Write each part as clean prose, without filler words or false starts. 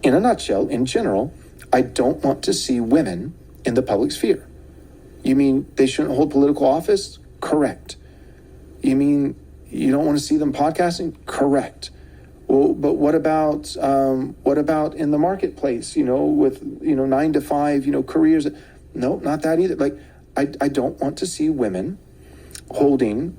in a nutshell, in general, I don't want to see women in the public sphere. You mean they shouldn't hold political office? Correct. You mean you don't want to see them podcasting? Correct. Well, but what about in the marketplace, with, 9 to 5, careers? No, not that either. Like, I don't want to see women holding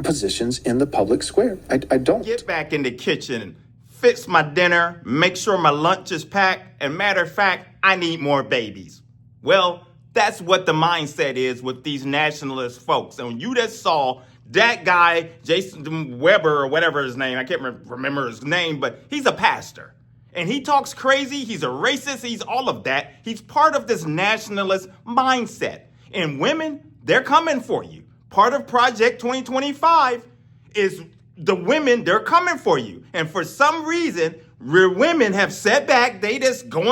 positions in the public square. I don't. Get back in the kitchen, fix my dinner, make sure my lunch is packed, and matter of fact, I need more babies. Well, that's what the mindset is with these nationalist folks. And you just saw that guy, Jason Weber or whatever his name, I can't remember his name, but he's a pastor. And he talks crazy, he's a racist, he's all of that. He's part of this nationalist mindset. And women, they're coming for you. Part of Project 2025 is the women, they're coming for you. And for some reason, women have set back, some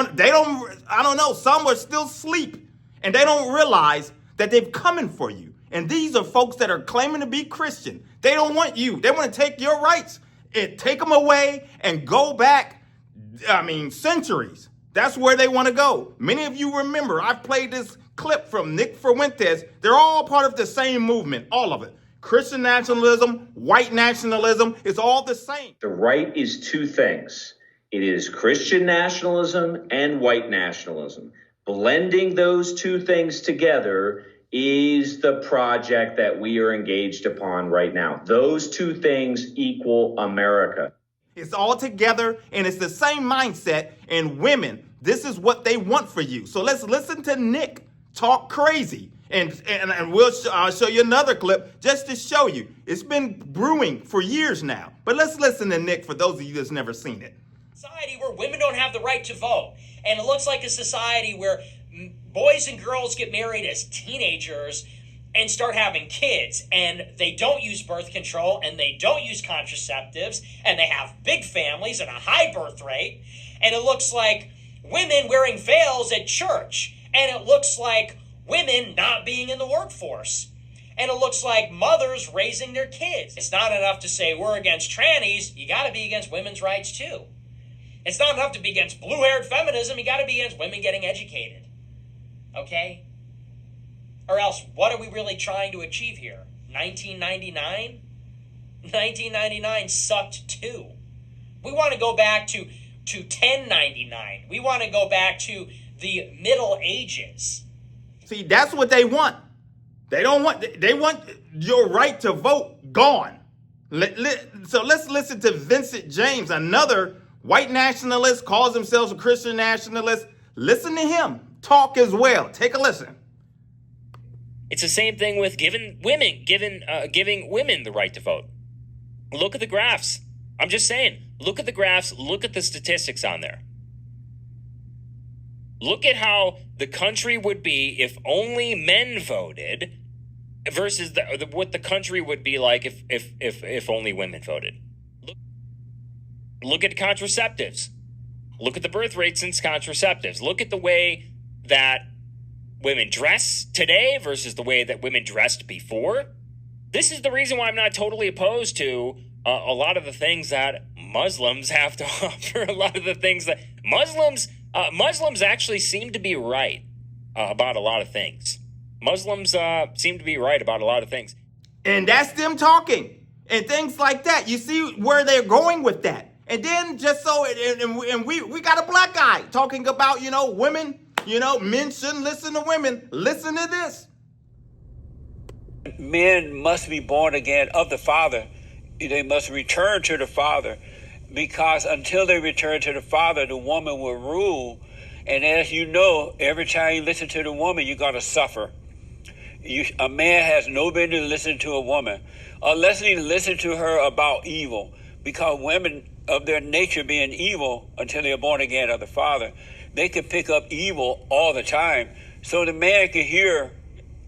are still asleep. And they don't realize that they're coming for you. And these are folks that are claiming to be Christian. They don't want you. They want to take your rights and take them away and go back, centuries. That's where they want to go. Many of you remember, I've played this clip from Nick Fuentes. They're all part of the same movement, all of it. Christian nationalism, white nationalism, it's all the same. The right is two things. It is Christian nationalism and white nationalism. Blending those two things together is the project that we are engaged upon right now. Those two things equal America. It's all together, and it's the same mindset. And women, this is what they want for you. So let's listen to Nick talk crazy. And I'll show you another clip just to show you. It's been brewing for years now. But let's listen to Nick for those of you that's never seen it. Society where women don't have the right to vote. And it looks like a society where boys and girls get married as teenagers and start having kids, and they don't use birth control, and they don't use contraceptives, and they have big families and a high birth rate, and it looks like women wearing veils at church, and it looks like women not being in the workforce, and it looks like mothers raising their kids. It's not enough to say we're against trannies, you gotta be against women's rights too. It's not enough to be against blue-haired feminism, you gotta be against women getting educated. Okay? Or else, what are we really trying to achieve here? 1999? 1999 sucked too. We want to go back to 1099. We want to go back to the Middle Ages. See, that's what they want. They want your right to vote gone. So let's listen to Vincent James, another white nationalist, calls himself a Christian nationalist. Listen to him talk as well. Take a listen. It's the same thing with giving women the right to vote. Look at the graphs. I'm just saying, look at the graphs, look at the statistics on there. Look at how the country would be if only men voted versus what the country would be like if only women voted. Look at contraceptives. Look at the birth rate since contraceptives. Look at the way that women dress today versus the way that women dressed before. This is the reason why I'm not totally opposed to a lot of the things that Muslims have to offer. A lot of the things that Muslims actually seem to be right about a lot of things. Muslims seem to be right about a lot of things. And that's them talking and things like that. You see where they're going with that. And then just so, and we got a black guy talking about, women, men shouldn't listen to women. Listen to this. Men must be born again of the Father. They must return to the Father, because until they return to the Father, the woman will rule. And as you know, every time you listen to the woman, you're going to suffer. A man has no business listening to a woman, unless he listen to her about evil, because women of their nature being evil until they are born again of the Father, they can pick up evil all the time. So the man can hear,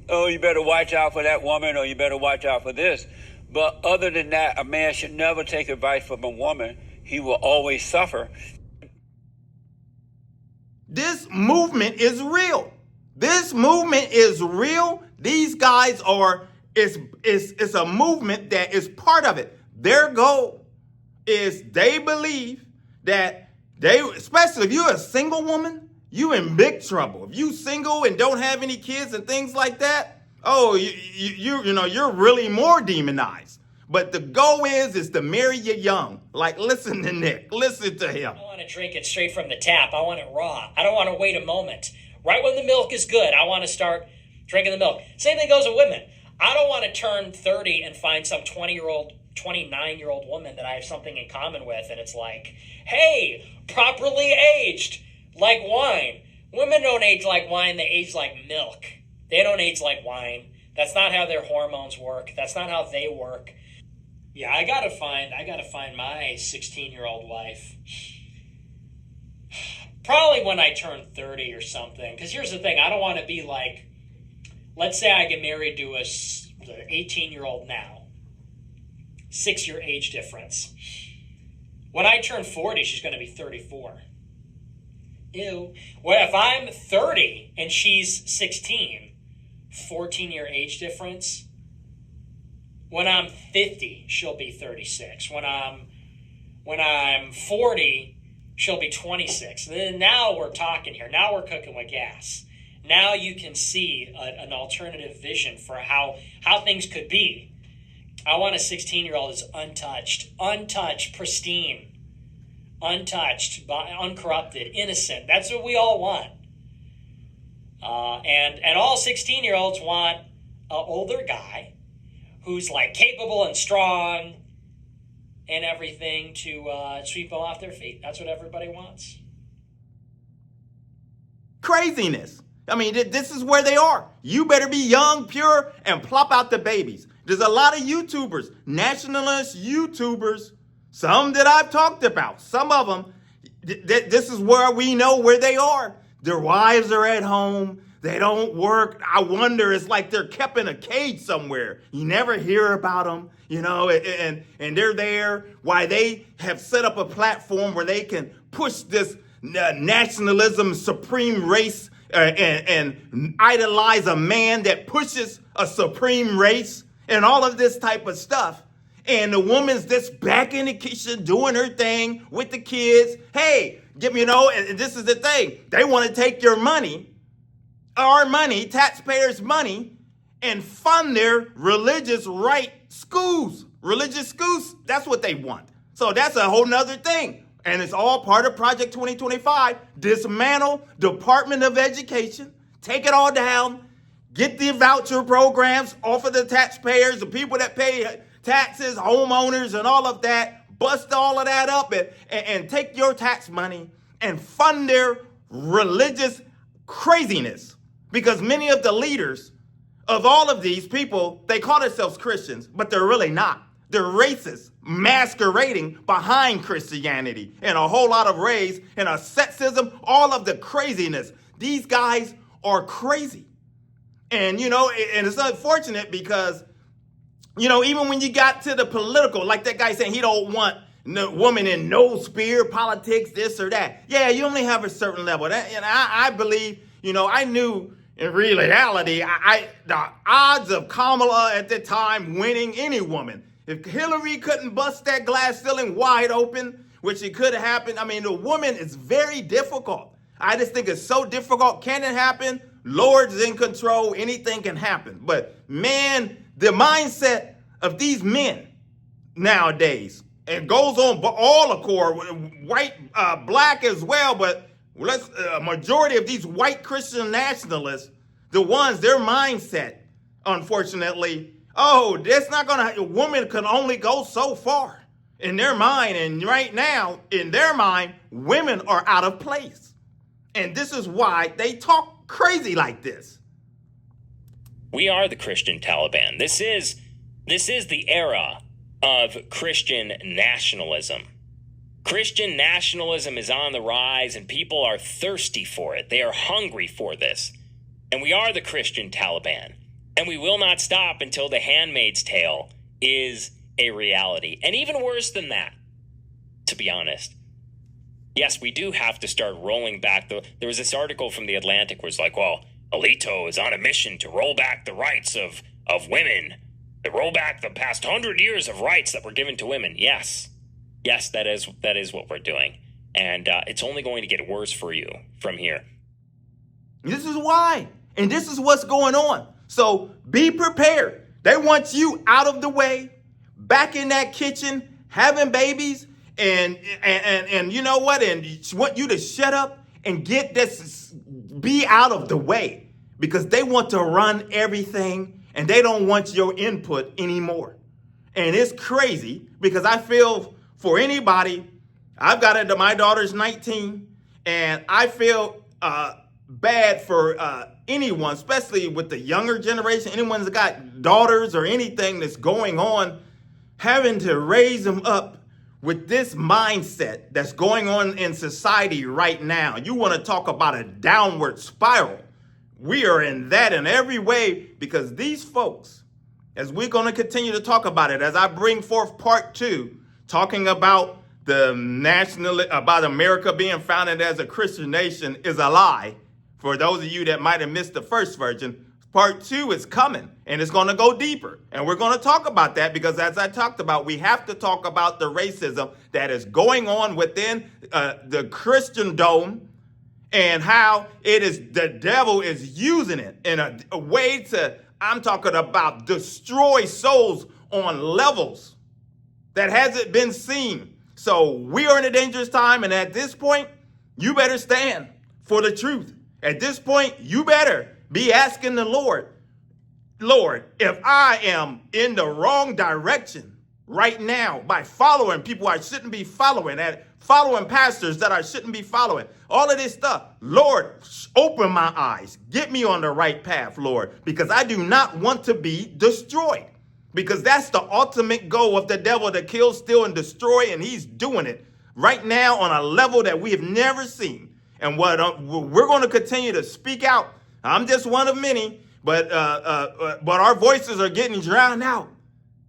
oh, you better watch out for that woman, or you better watch out for this. But other than that, a man should never take advice from a woman. He will always suffer. This movement is real. This movement is real. These guys it's a movement that is part of it. Their goal is they believe that Especially if you're a single woman, you in big trouble. If you single and don't have any kids and things like that, oh, you're really more demonized. But the goal is to marry you young. Like, listen to Nick. Listen to him. I want to drink it straight from the tap. I want it raw. I don't want to wait a moment. Right when the milk is good, I want to start drinking the milk. Same thing goes with women. I don't want to turn 30 and find some 29-year-old woman that I have something in common with, and it's like, hey, properly aged, like wine. Women don't age like wine, they age like milk. They don't age like wine. That's not how their hormones work. That's not how they work. Yeah, I gotta find my 16-year-old wife. Probably when I turn 30 or something. Because here's the thing, I don't want to be like, let's say I get married to an 18-year-old now. 6-year age difference. When I turn 40, she's going to be 34. Ew. Well, if I'm 30 and she's 16, 14-year age difference. When I'm 50, she'll be 36. When I'm 40, she'll be 26. Then now we're talking here. Now we're cooking with gas. Now you can see an alternative vision for how things could be. I want a 16-year-old that's untouched, pristine, untouched, uncorrupted, innocent. That's what we all want. And all 16-year-olds want an older guy who's like capable and strong and everything to sweep them off their feet. That's what everybody wants. Craziness. I mean, this is where they are. You better be young, pure, and plop out the babies. There's a lot of YouTubers, nationalist YouTubers, some that I've talked about, some of them. This is where we know where they are. Their wives are at home. They don't work. I wonder, it's like they're kept in a cage somewhere. You never hear about them, and they're there. Why they have set up a platform where they can push this nationalism, supreme race, and idolize a man that pushes a supreme race and all of this type of stuff. And the woman's just back in the kitchen doing her thing with the kids. Hey, and this is the thing. They want to take your money, our money, taxpayers' money, and fund their religious schools. Religious schools, that's what they want. So that's a whole nother thing. And it's all part of Project 2025. Dismantle Department of Education. Take it all down. Get the voucher programs off of the taxpayers, the people that pay taxes, homeowners, and all of that. Bust all of that up and take your tax money and fund their religious craziness. Because many of the leaders of all of these people, they call themselves Christians, but they're really not. They're racists masquerading behind Christianity and a whole lot of race and a sexism, all of the craziness. These guys are crazy. And, and it's unfortunate because, even when you got to the political, like that guy saying he don't want no woman in no sphere politics, this or that. Yeah, you only have a certain level. And I believe, I knew in reality, the odds of Kamala at the time winning any woman, if Hillary couldn't bust that glass ceiling wide open, which it could have happened, the woman is very difficult. I just think it's so difficult. Can it happen? Lord's in control. Anything can happen. But man, the mindset of these men nowadays, it goes on all accord, white, black as well, but a majority of these white Christian nationalists, the ones, their mindset, unfortunately, that's not going to, a woman can only go so far in their mind. And right now, in their mind, women are out of place. And this is why they talk crazy like this. We are the Christian Taliban. This is the era of Christian nationalism. Christian nationalism is on the rise and people are thirsty for it. They are hungry for this. And we are the Christian Taliban. And we will not stop until the Handmaid's Tale is a reality. And even worse than that, to be honest. Yes, we do have to start rolling back. There was this article from The Atlantic where it's like, well, Alito is on a mission to roll back the rights of women. To roll back the past 100 years of rights that were given to women. Yes, that is what we're doing. And it's only going to get worse for you from here. This is why. And this is what's going on. So be prepared. They want you out of the way, back in that kitchen, having babies, and you know what? And want you to shut up and get this, be out of the way, because they want to run everything and they don't want your input anymore. And it's crazy because I feel for anybody, I've got into my daughter's 19, and I feel bad for anyone, especially with the younger generation, anyone that's got daughters or anything that's going on, having to raise them up with this mindset that's going on in society right now. You want to talk about a downward spiral. We are in that in every way, because these folks, as we're going to continue to talk about it, as I bring forth part 2, talking about about America being founded as a Christian nation is a lie. For those of you that might have missed the first version, part 2 is coming, and it's going to go deeper. And we're going to talk about that because, as I talked about, we have to talk about the racism that is going on within the Christendom, and how it is the devil is using it in a way to, I'm talking about, destroy souls on levels that hasn't been seen. So we are in a dangerous time, and at this point, you better stand for the truth. At this point, you better be asking the Lord, if I am in the wrong direction right now by following people I shouldn't be following, and following pastors that I shouldn't be following, all of this stuff, Lord, open my eyes, get me on the right path, Lord, because I do not want to be destroyed. Because that's the ultimate goal of the devil, to kill, steal, and destroy. And he's doing it right now on a level that we have never seen. And what we're going to continue to speak out. I'm just one of many, but our voices are getting drowned out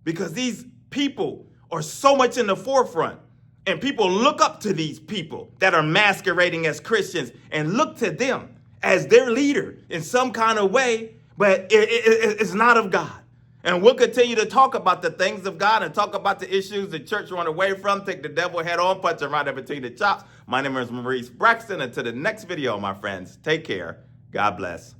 because these people are so much in the forefront. And people look up to these people that are masquerading as Christians and look to them as their leader in some kind of way, but it's not of God. And we'll continue to talk about the things of God and talk about the issues the church run away from, take the devil head on, punch him right in between the chops. My name is Maurice Braxton. Until the next video, my friends, take care. God bless.